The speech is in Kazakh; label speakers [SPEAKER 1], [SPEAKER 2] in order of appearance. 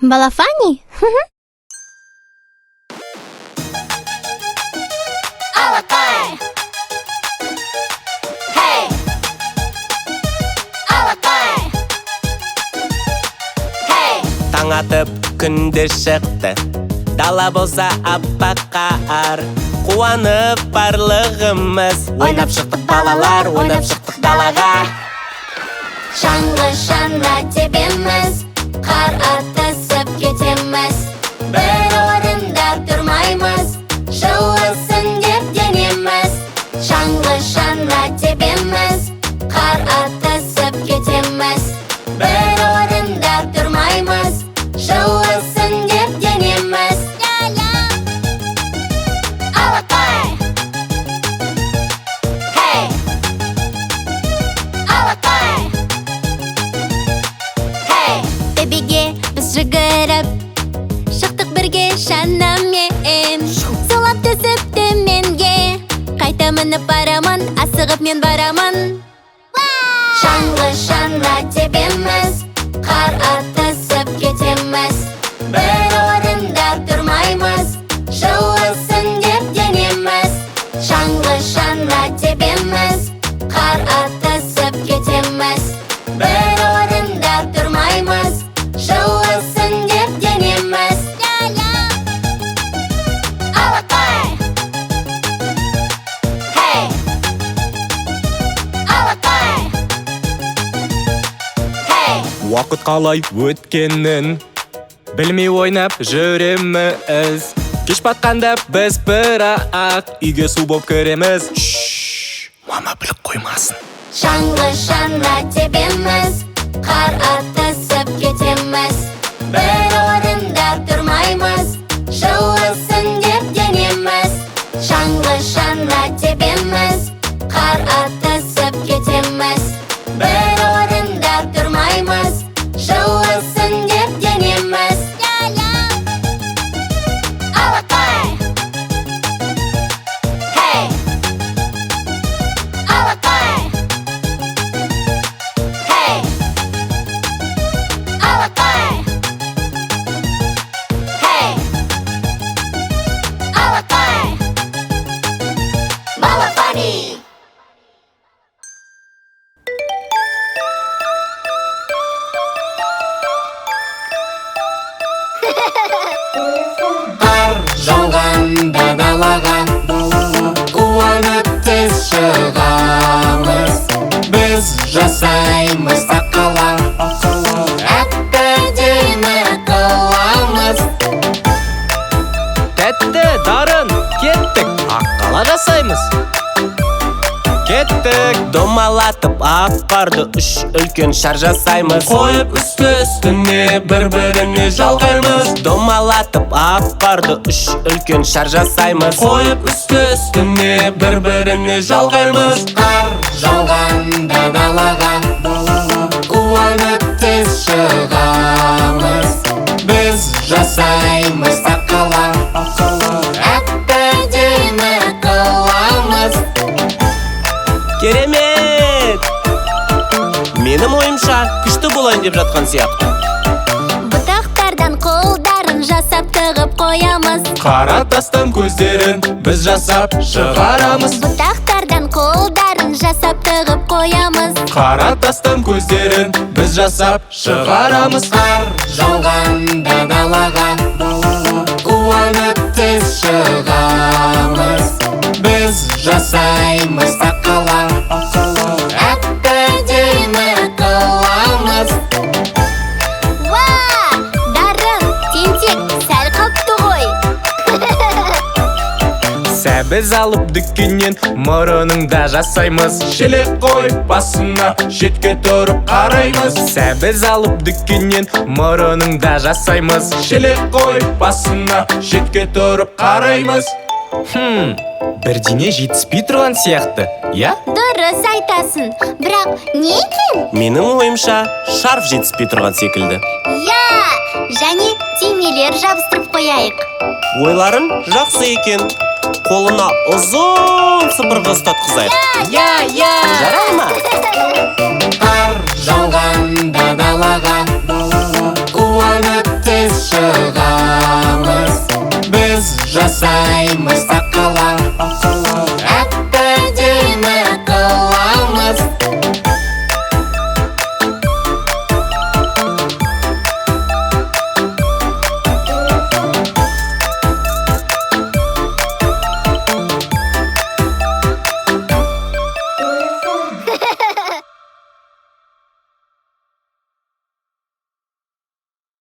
[SPEAKER 1] Балафани?
[SPEAKER 2] Алақай! Хей! Алақай! Хей!
[SPEAKER 3] Таң атып күнде шықты, дала болса аппақ қар. Қуанып барлығымыз, ойнап шықтық балалар, ойнап шықтық далаға.
[SPEAKER 2] Шаңғы шаңға тебеміз, қар атысып кетеміз. Бір орында тұрмаймыз, жылысын деп денеміз. Шаңғы шаңға тебеміз, қар атысып кетеміз. Бір орында тұрмаймыз, жылысын деп денеміз. Алақай! Хей! Алақай! Хей!
[SPEAKER 1] Тебеге біз жүгіріп шықтық бірге шанамен. Сұлап түсіп төменге қайта мініп барамын, асығып мен барамын.
[SPEAKER 2] Шаңғы шаңға тебеміз, қар атысып кетеміз. Бір орында тұрмаймыз, жылысын деп денеміз. Шаңғы шаңға тебеміз, қар атысып кетеміз. Бір орында тұрмаймыз, жылысын деп денеміз. Алақай! Хей! Алақай! Хей!
[SPEAKER 3] Уақыт қалай өткенін білмей ойнап жүреміз. Кеш батқанда біз бірақ үйге су боп кіреміз. Мама біліп қоймасын.
[SPEAKER 2] Шаңғы шаңға тебеміз, қар атысып кетеміз. Бір орында тұрмаймыз, жылысын деп денеміз. Шаңғы шаңға тебеміз, қар атысып кетеміз. Бір орында тұрмаймыз, жылысын деп денеміз. Алақай! Хей! Алақай! Хей! Алақай! Хей! Алақай! Балафани!
[SPEAKER 3] Қар жауғанда далаға, қуанып тез шығамыз. Біз жасаймыз аққала, әп-әдемі қыламыз. Тәтті, дарын, кеттік, аққала жасаймыз. Кеттік, домалатып ақ қарды үш үлкен шар жасаймыз. Қойып үсті-үстіне бір-біріне жалғаймыз. Домалатып ақ қарды үш үлкен шар жасаймыз. Қойып үсті-үстіне бір-біріне жалғаймыз. Қар жауғанда далаға, қуанып тез шығамыз. Біз жасаймыз аққала, әп-әдемі қыламыз. Керемет! Менің ойымша күшті болайын деп жатқан сияқты.
[SPEAKER 1] Бұтақтардан қолдарын жасап тығып қоямыз.
[SPEAKER 3] Қара тастан көздерін біз жасап шығарамыз.
[SPEAKER 1] Бұтақтардан қолдарын жасап тығып қоямыз.
[SPEAKER 3] Қара тастан көздерін біз жасап шығарамыз. Қар жауғанда далаға, қуанып тез шығамыз. Біз жасаймыз аққала, әп-әдемі қыламыз.
[SPEAKER 1] Дарын, тентек, сәл қалыпты ғой.
[SPEAKER 3] Сәбіз алып дүкеннен мұрыныңда жасаймыз. Шелек қой басына шетке тұрып қараймыз. Сәбіз алып дүкеннен мұрыныңда жасаймыз. Шелек қой басына шетке тұрып қараймыз. Бірдеңе жетіспей тұрған сияқты, я?
[SPEAKER 1] Дұрыс айтасың, бірақ не екен?
[SPEAKER 3] Менің ойымша шарф жетіспей тұрған секілді.
[SPEAKER 1] Және түймелер жабыстырып қояйық.
[SPEAKER 3] Ойларың жақсы екен. Қолына ұзын сыпырғы ұстатқызайық. Жарай ма? Қар жауғанда далаға, қуанып тез
[SPEAKER 2] сақтаймыз